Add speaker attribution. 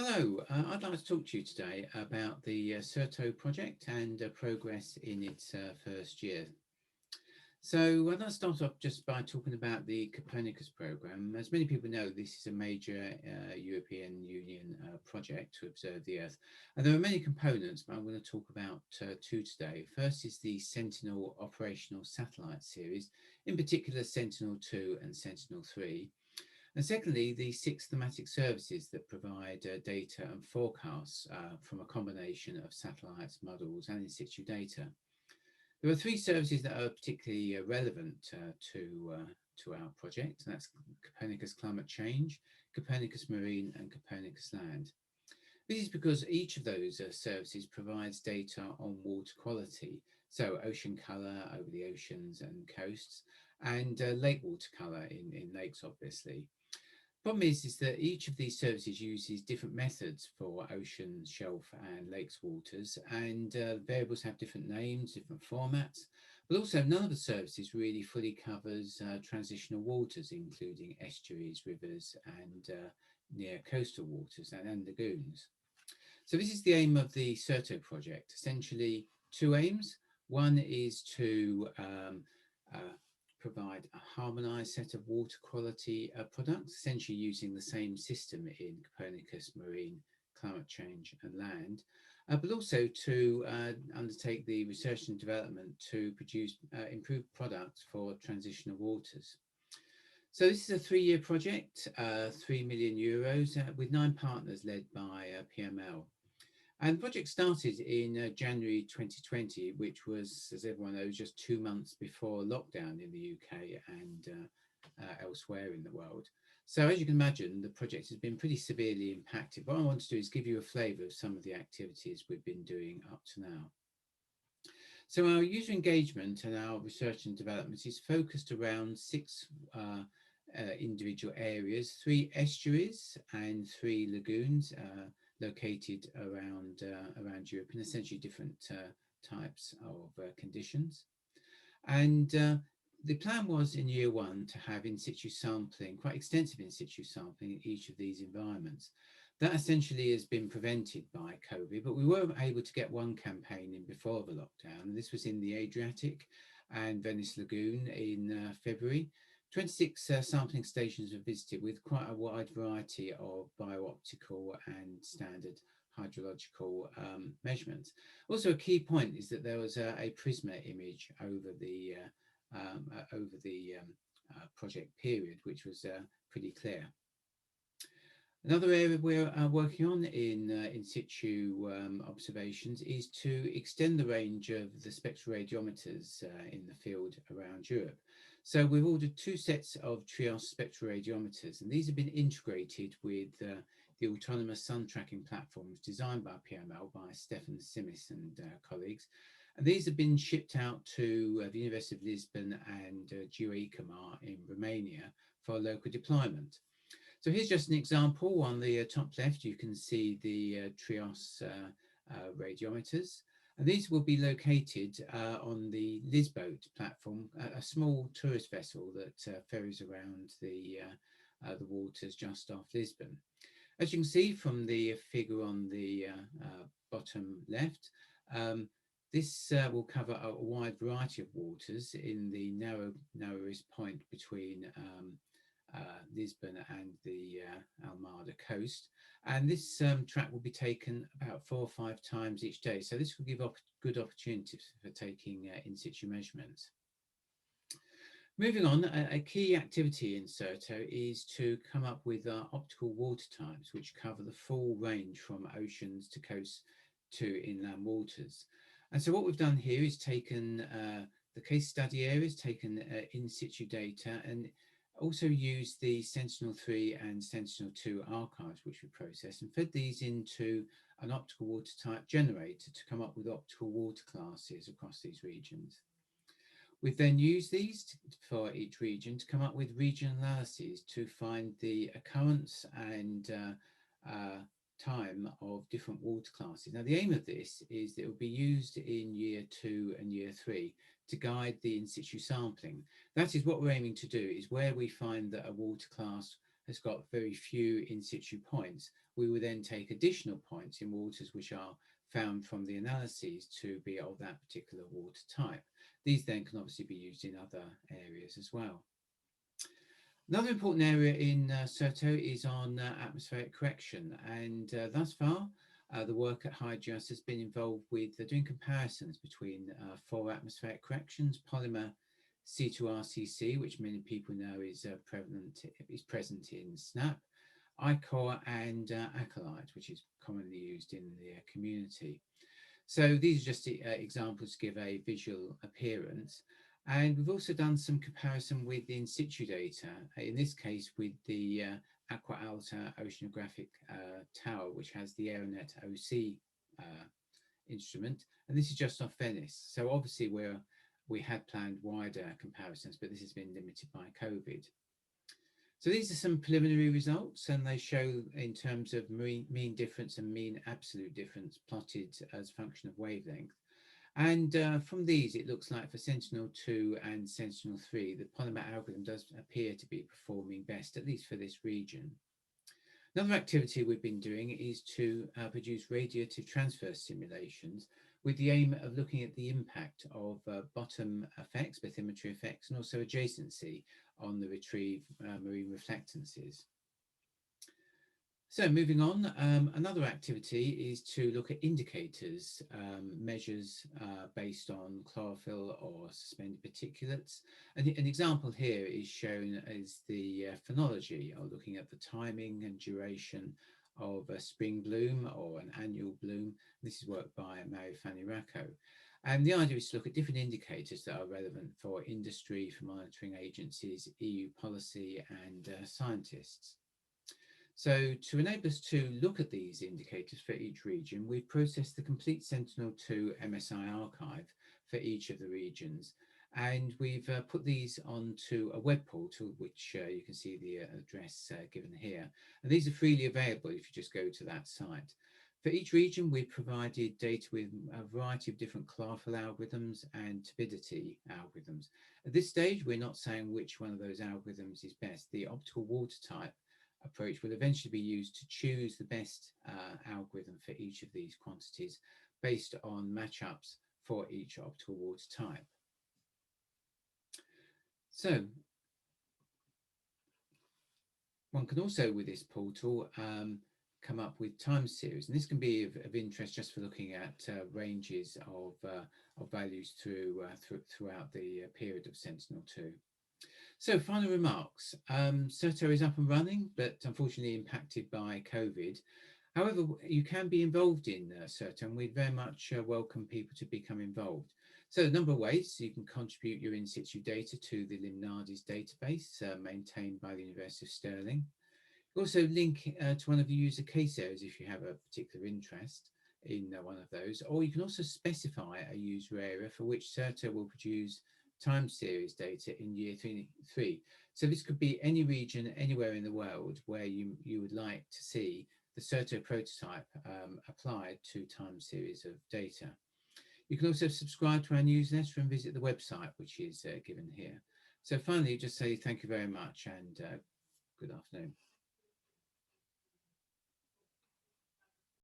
Speaker 1: Hello, I'd like to talk to you today about the CERTO project and progress in its first year. So I'd like to start off just by talking about the Copernicus program. As many people know, this is a major European Union project to observe the Earth. And there are many components, but I'm going to talk about two today. First is the Sentinel operational satellite series, in particular Sentinel-2 and Sentinel-3. And secondly, the six thematic services that provide data and forecasts from a combination of satellites, models, and in situ data. There are three services that are particularly relevant to our project, and that's Copernicus Climate Change, Copernicus Marine, and Copernicus Land. This is because each of those services provides data on water quality, so ocean colour over the oceans and coasts, and lake water colour in lakes, obviously. Problem is that each of these services uses different methods for oceans, shelf and lakes waters, and variables have different names, different formats, but also none of the services really fully covers transitional waters, including estuaries, rivers and near coastal waters and lagoons. So this is the aim of the CERTO project, essentially two aims. One is to uh, provide a harmonized set of water quality products, essentially using the same system in Copernicus, Marine, Climate Change and Land, but also to undertake the research and development to produce improved products for transitional waters. So this is a three-year project, €3 million, with 9 partners led by PML. And the project started in January 2020, which was, as everyone knows, just 2 months before lockdown in the UK and elsewhere in the world. So as you can imagine, the project has been pretty severely impacted. What I want to do is give you a flavour of some of the activities we've been doing up to now. So our user engagement and our research and development is focused around 6 individual areas, 3 estuaries and 3 lagoons located around Europe in essentially different types of conditions. And the plan was in year 1 to have in situ sampling, quite extensive in situ sampling in each of these environments. That essentially has been prevented by COVID, but we were able to get one campaign in before the lockdown. This was in the Adriatic and Venice Lagoon in February. 26 sampling stations were visited with quite a wide variety of bio-optical and standard hydrological measurements. Also, a key point is that there was a Prisma image over the project period, which was pretty clear. Another area we're working on in situ observations is to extend the range of the spectroradiometers in the field around Europe. So we've ordered 2 sets of Trios spectroradiometers, and these have been integrated with the autonomous sun tracking platforms designed by PML, by Stefan Simis and colleagues. And these have been shipped out to the University of Lisbon and GEO in Romania for local deployment. So here's just an example. On the top left, you can see the Trios radiometers. And these will be located on the Lisboat platform, a small tourist vessel that ferries around the waters just off Lisbon. As you can see from the figure on the bottom left, this will cover a wide variety of waters in the narrowest point between Lisbon and the Almada coast, and this track will be taken about 4 or 5 times each day, so this will give good opportunities for taking in situ measurements. Moving on, a key activity in CERTO is to come up with optical water types which cover the full range from oceans to coasts to inland waters. And so what we've done here is taken the case study areas, taken in situ data, and also used the Sentinel-3 and Sentinel-2 archives which we processed and fed these into an optical water type generator to come up with optical water classes across these regions. We've then used these for each region to come up with regional analyses to find the occurrence and time of different water classes. Now, the aim of this is that it will be used in year 2 and year 3 to guide the in situ sampling. That is what we're aiming to do, is where we find that a water class has got very few in situ points, we will then take additional points in waters which are found from the analyses to be of that particular water type. These then can obviously be used in other areas as well. Another important area in CERTO is on atmospheric correction, and thus far the work at HyGEOS has been involved with doing comparisons between 4 atmospheric corrections: polymer C2RCC, which many people know is present in SNAP, iCore, and Acolyte, which is commonly used in the community. So these are just examples to give a visual appearance. And we've also done some comparison with in situ data, in this case with the AquaAlta oceanographic tower, which has the Aeronet OC instrument. And this is just off Venice. So obviously we had planned wider comparisons, but this has been limited by COVID. So these are some preliminary results, and they show in terms of mean difference and mean absolute difference plotted as a function of wavelength. And from these, it looks like for Sentinel-2 and Sentinel-3, the polymer algorithm does appear to be performing best, at least for this region. Another activity we've been doing is to produce radiative transfer simulations with the aim of looking at the impact of bottom effects, bathymetry effects, and also adjacency on the retrieved marine reflectances. So moving on, another activity is to look at indicators, measures based on chlorophyll or suspended particulates. And an example here is shown as the phenology, or looking at the timing and duration of a spring bloom or an annual bloom. This is work by Mary Fanny Racco. And the idea is to look at different indicators that are relevant for industry, for monitoring agencies, EU policy, and scientists. So to enable us to look at these indicators for each region, we've processed the complete Sentinel-2 MSI archive for each of the regions. And we've put these onto a web portal, which you can see the address given here. And these are freely available if you just go to that site. For each region, we've provided data with a variety of different chlorophyll algorithms and turbidity algorithms. At this stage, we're not saying which one of those algorithms is best. The optical water type approach will eventually be used to choose the best algorithm for each of these quantities based on matchups for each optical water type. So one can also, with this portal, come up with time series, and this can be of interest just for looking at ranges of values throughout the period of Sentinel-2. So final remarks. CERTO is up and running, but unfortunately impacted by COVID. However, you can be involved in CERTO, and we'd very much welcome people to become involved. So a number of ways you can contribute your in situ data to the Limnadis database maintained by the University of Stirling. Also link to one of the user case areas if you have a particular interest in one of those, or you can also specify a user area for which CERTO will produce time series data in year 3. So this could be any region anywhere in the world where you would like to see the CERTO prototype applied to time series of data. You can also subscribe to our newsletter and visit the website, which is given here. So finally, just say thank you very much and good afternoon.